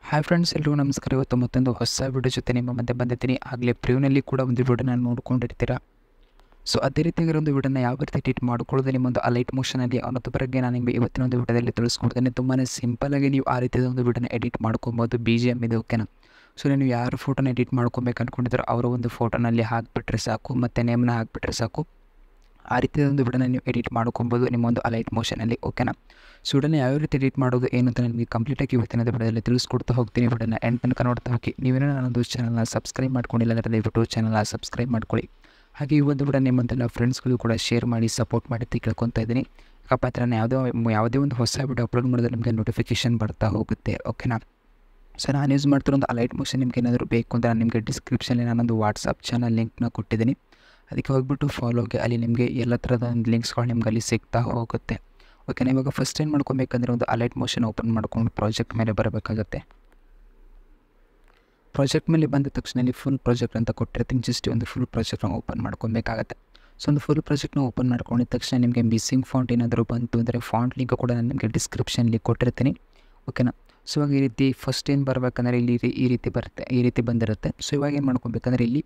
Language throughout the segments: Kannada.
ಹಾಯ್ ಫ್ರೆಂಡ್ಸ್, ಎಲ್ಲರಿಗೂ ನಮಸ್ಕಾರ. ಇವತ್ತು ಮತ್ತೊಂದು ಹೊಸ ವಿಡಿಯೋ ಜೊತೆ ನಿಮ್ಮ ಮಧ್ಯೆ ಬಂದಿದ್ದೀನಿ. ಆಗಲೇ ಪ್ರಿವ್ಯೂನಲ್ಲಿ ಕೂಡ ಒಂದು ವಿಡಿಯೋನ ನೋಡ್ಕೊಂಡಿರ್ತೀರಾ. ಸೊ ಅದೇ ರೀತಿಯಾಗಿರೋ ಒಂದು ವಿಡಿಯೋನ ಯಾವ ರೀತಿ ಎಡಿಟ್ ಮಾಡ್ಕೊಳ್ಳೋದು ನಿಮ್ಮೊಂದು ಅಲೈಟ್ ಮೋಷನಲ್ಲಿ ಅನ್ನೋದ್ರ ಬಗ್ಗೆ ನಾನು ನಿಮಗೆ ಇವತ್ತಿನ ಒಂದು ವಿಡಿಯೋದಲ್ಲಿ ತಿಳಿಸ್ಕೊಡ್ತೇನೆ. ತುಂಬಾ ಸಿಂಪಲಾಗಿ ನೀವು ಆ ರೀತಿಯ ಒಂದು ವಿಡಿಯೋನ ಎಡಿಟ್ ಮಾಡ್ಕೊಬೋದು. BGM ಇದೆ, ಓಕೆನಾ. ಸೊ ನೀವು ಯಾರು ಫೋಟೋನ ಎಡಿಟ್ ಮಾಡ್ಕೊಬೇಕು ಅಂದ್ಕೊಂಡಿದ್ರು ಅವರ ಒಂದು ಫೋಟೋನಲ್ಲಿ ಹಾಕಿಬಿಟ್ರೆ ಸಾಕು, ಮತ್ತು ನೇಮ್ನ ಹಾಕಿಬಿಟ್ರೆ ಸಾಕು. ಆ ರೀತಿಯ ಒಂದು ವಿಡಿಯೋನ ನೀವು ಎಡಿಟ್ ಮಾಡ್ಕೊಬೋದು ನಿಮ್ಮೊಂದು ಅಲೈಟ್ ಮೋಷನಲ್ಲಿ, ಓಕೆನಾ. ಸೊ ವಿಡಿಯೋನ ಯಾವ ರೀತಿ ಎಡಿಟ್ ಮಾಡೋದು ಏನು ಅಂತ ನನಗೆ ಕಂಪ್ಲೀಟಾಗಿ ಇವತ್ತಿನ ವಿಡಿಯೋದಲ್ಲಿ ತಿಳಿಸ್ಕೊಡ್ತಾ ಹೋಗ್ತೀನಿ. ವಿಡಿಯೋನ ಎಂಡ್ ತನಕ ನೋಡ್ತಾ ಹೋಗಿ. ನೀವೇನೋ ನನ್ನೊಂದು ಚಾನಲ್ನ ಸಬ್ಸ್ಕ್ರೈಬ್ ಮಾಡ್ಕೊಂಡಿಲ್ಲ ಅಂದರೆ ದಯವಿಟ್ಟು ಚಾನಲ್ನ ಸಬ್ಸ್ಕ್ರೈಬ್ ಮಾಡ್ಕೊಳ್ಳಿ. ಹಾಗೆ ಈ ಒಂದು ವಿಡಿಯೋ ನಿಮ್ಮಂತೆಲ್ಲ ಫ್ರೆಂಡ್ಸ್ಗಳು ಕೂಡ ಶೇರ್ ಮಾಡಿ ಸಪೋರ್ಟ್ ಮಾಡಿ ಕೇಳ್ಕೊತಾ ಇದ್ದೀನಿ. ಯಾಕಪ್ಪ ಅಂದರೆ ನಾನು ಯಾವುದೇ ಒಂದು ಹೊಸ ವಿಡಿಯೋ ಅಪ್ಲೋಡ್ ಮಾಡಿದ್ರೆ ನಿಮಗೆ ನೋಟಿಫಿಕೇಷನ್ ಬರ್ತಾ ಹೋಗುತ್ತೆ, ಓಕೆನಾ. ಸೊ ನಾನು ಯೂಸ್ ಮಾಡ್ತಿರೋ ಒಂದು ಅಲೈಟ್ ಮೋಷನ್ ನಿಮ್ಗೆ ಏನಾದರೂ ಬೇಕು ಅಂದರೆ ನಾನು ನಿಮಗೆ ಡಿಸ್ಕ್ರಿಪ್ಷನಲ್ಲಿ ನಾನೊಂದು ವಾಟ್ಸಪ್ ಚಾನಲ್ ಲಿಂಕ್ನ ಕೊಟ್ಟಿದ್ದೀನಿ. ಅದಕ್ಕೆ ಹೋಗ್ಬಿಟ್ಟು ಫಾಲೋಗೆ, ಅಲ್ಲಿ ನಿಮಗೆ ಎಲ್ಲ ಥರದ ಒಂದು ಲಿಂಕ್ಸ್ಗಳು ನಿಮ್ಗೆ ಅಲ್ಲಿ ಸಿಗ್ತಾ ಹೋಗುತ್ತೆ, ಓಕೆನಾ. ಇವಾಗ ಫಸ್ಟ್ ಏನು ಮಾಡ್ಕೊಬೇಕಂದ್ರೆ ಒಂದು ಅಲೈಟ್ ಮೋಷನ್ ಓಪನ್ ಮಾಡ್ಕೊಂಡು ಪ್ರಾಜೆಕ್ಟ್ ಮೇಲೆ ಬರಬೇಕಾಗುತ್ತೆ. ಪ್ರಾಜೆಕ್ಟ್ ಮೇಲೆ ಬಂದ ತಕ್ಷಣ ಇಲ್ಲಿ ಫುಲ್ ಪ್ರಾಜೆಕ್ಟ್ ಅಂತ ಕೊಟ್ಟಿರ್ತೀನಿ. ಜಸ್ಟ್ ಒಂದು ಫುಲ್ ಪ್ರಾಜೆಕ್ಟ್ನ ಓಪನ್ ಮಾಡ್ಕೊಬೇಕಾಗತ್ತೆ. ಸೊ ಒಂದು ಫುಲ್ ಪ್ರಾಜೆಕ್ಟ್ನ ಓಪನ್ ಮಾಡ್ಕೊಂಡಿದ ತಕ್ಷಣ ನಿಮಗೆ ಮಿಸ್ಸಿಂಗ್ ಫಾಂಟ್ ಏನಾದರೂ ಬಂತು ಅಂದರೆ ಫಾಂಟ್ ಲಿಂಕ್ ಕೂಡ ನಾನು ನಿಮಗೆ ಡಿಸ್ಕ್ರಿಪ್ಷನಲ್ಲಿ ಕೊಟ್ಟಿರ್ತೀನಿ, ಓಕೆನಾ. ಸೊ ಇವಾಗ ಈ ರೀತಿ ಫಸ್ಟ್ ಏನು ಬರಬೇಕಂದ್ರೆ ಇಲ್ಲಿ ಈ ರೀತಿ ಬರುತ್ತೆ, ಈ ರೀತಿ ಬಂದಿರುತ್ತೆ. ಸೊ ಇವಾಗ ಏನು ಮಾಡ್ಕೊಬೇಕಂದ್ರೆ ಇಲ್ಲಿ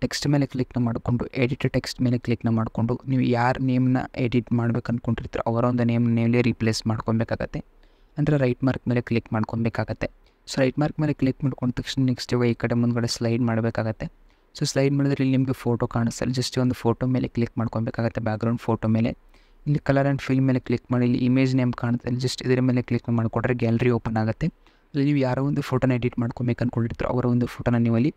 ಟೆಕ್ಸ್ಟ್ ಮೇಲೆ ಕ್ಲಿಕ್ನ ಮಾಡಿಕೊಂಡು ಎಡಿಟ್ ಟೆಕ್ಸ್ಟ್ ಮೇಲೆ ಕ್ಲಿಕ್ನ ಮಾಡಿಕೊಂಡು ನೀವು ಯಾರು ನೇಮ್ನ ಎಡಿಟ್ ಮಾಡ್ಬೇಕು ಅಂದ್ಕೊಂಡಿರ್ತೀರೋ ಅವರ ಒಂದು ನೇಮ್ನೇ ರೀಪ್ಲೇಸ್ ಮಾಡ್ಕೊಬೇಕಾಗತ್ತೆ. ಅಂದರೆ ರೈಟ್ ಮಾರ್ಕ್ ಮೇಲೆ ಕ್ಲಿಕ್ ಮಾಡ್ಕೊಬೇಕಾಗತ್ತೆ. ಸೊ ರೈಟ್ ಮಾರ್ಕ್ ಮೇಲೆ ಕ್ಲಿಕ್ ಮಾಡ್ಕೊಂಡ ತಕ್ಷಣ ನೆಕ್ಸ್ಟ್ ಇವಾಗ ಈ ಕಡೆ ಮುಂದ್ಗಡೆ ಸ್ಲೈಡ್ ಮಾಡಬೇಕಾಗತ್ತೆ. ಸೊ ಸ್ಲೈಡ್ ಮಾಡಿದ್ರೆ ಇಲ್ಲಿ ನಿಮಗೆ ಫೋಟೋ ಕಾಣಿಸ್ತಲ್ಲ. ಜಸ್ಟ್ ಒಂದು ಫೋಟೋ ಮೇಲೆ ಕ್ಲಿಕ್ ಮಾಡ್ಕೊಬೇಕಾಗತ್ತೆ, ಬ್ಯಾಕ್ಗ್ರೌಂಡ್ ಫೋಟೋ ಮೇಲೆ. ಇಲ್ಲಿ ಕಲರ್ ಆ್ಯಂಡ್ ಫಿಲ್ ಮೇಲೆ ಕ್ಲಿಕ್ ಮಾಡಿ ಇಲ್ಲಿ ಇಮೇಜ್ ನೇಮ್ ಕಾಣುತ್ತೆ, ಇಲ್ಲಿ ಜಸ್ಟ್ ಇದರ ಮೇಲೆ ಕ್ಲಿಕ್ ಮಾಡಿಕೊಂಡ್ರೆ ಗ್ಯಾಲರಿ ಓಪನ್ ಆಗುತ್ತೆ. ಅಲ್ಲಿ ನೀವು ಯಾರೋ ಒಂದು ಫೋಟೋನ ಎಡಿಟ್ ಮಾಡ್ಕೊಬೇಕು ಅಂದ್ಕೊಂಡಿರ್ತೀರೋ ಅವರ ಒಂದು ಫೋಟೋನ ನೀವು ಅಲ್ಲಿ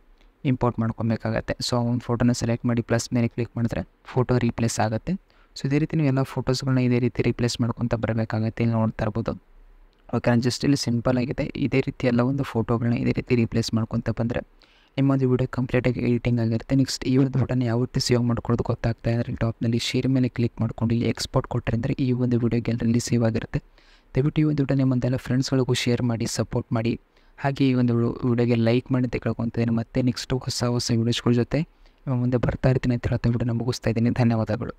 ಇಂಪೋರ್ಟ್ ಮಾಡ್ಕೊಬೇಕಾಗತ್ತೆ. ಸೊ ಒಂದು ಫೋಟೋನ ಸೆಲೆಕ್ಟ್ ಮಾಡಿ ಪ್ಲಸ್ ಮೇಲೆ ಕ್ಲಿಕ್ ಮಾಡಿದ್ರೆ ಫೋಟೋ ರೀಪ್ಲೇಸ್ ಆಗುತ್ತೆ. ಸೊ ಇದೇ ರೀತಿ ನೀವು ಎಲ್ಲ ಫೋಟೋಸ್ಗಳನ್ನ ಇದೇ ರೀತಿ ರೀಪ್ಲೇಸ್ ಮಾಡ್ಕೊತ ಬರಬೇಕಾಗತ್ತೆ. ಇಲ್ಲಿ ನೋಡ್ತಾ ಇರ್ಬೋದು, ಓಕೆ. ಜಸ್ಟ್ ಇಲ್ಲಿ ಸಿಂಪಲ್ ಆಗಿದೆ. ಇದೇ ರೀತಿ ಎಲ್ಲ ಒಂದು ಫೋಟೋಗಳನ್ನ ಇದೇ ರೀತಿ ರೀಪ್ಲೇಸ್ ಮಾಡ್ಕೊತ ಬಂದರೆ ನಿಮ್ಮೊಂದು ವಿಡಿಯೋ ಕಂಪ್ಲೀಟಾಗಿ ಎಡಿಟಿಂಗ್ ಆಗಿರುತ್ತೆ. ನೆಕ್ಸ್ಟ್ ಈ ಒಂದು ವಿಡಿಯೋನ ಯಾವ ರೀತಿ ಸೇವ್ ಮಾಡ್ಕೊಳ್ಳೋದು ಗೊತ್ತಾಗ್ತಾ ಇದ್ದರೆ ಟಾಪ್ನಲ್ಲಿ ಶೇರ್ ಮೇಲೆ ಕ್ಲಿಕ್ ಮಾಡ್ಕೊಂಡು ಇಲ್ಲಿ ಎಕ್ಸ್ಪೋರ್ಟ್ ಕೊಟ್ಟರೆ ಈ ಒಂದು ವಿಡಿಯೋ ಗ್ಯಾಲರಿಯಲ್ಲಿ ಸೇವ್ ಆಗಿರುತ್ತೆ. ದಯವಿಟ್ಟು ಈ ಒಂದು ವಿಡಿಯೋ ನಿಮ್ಮಂತೆಲ್ಲ ಫ್ರೆಂಡ್ಸ್ಗಳಿಗೂ ಶೇರ್ ಮಾಡಿ ಸಪೋರ್ಟ್ ಮಾಡಿ. ಹಾಗೆ ಈ ಒಂದು ವಿಡಿಯೋಗೆ ಲೈಕ್ ಮಾಡಿ ಅಂತ ಕೇಳ್ಕೊತಿದ್ದೀನಿ. ಮತ್ತೆ ನೆಕ್ಸ್ಟ್ ಹೊಸ ವೀಡಿಯೋಸ್ಗಳ ಜೊತೆ ಮುಂದೆ ಬರ್ತಾ ಇರ್ತೀನಿ ಅಂತ ಹೇಳ್ತಾ ವಿಡಿಯೋನ ಮುಗಿಸ್ತಾ ಇದ್ದೀನಿ. ಧನ್ಯವಾದಗಳು.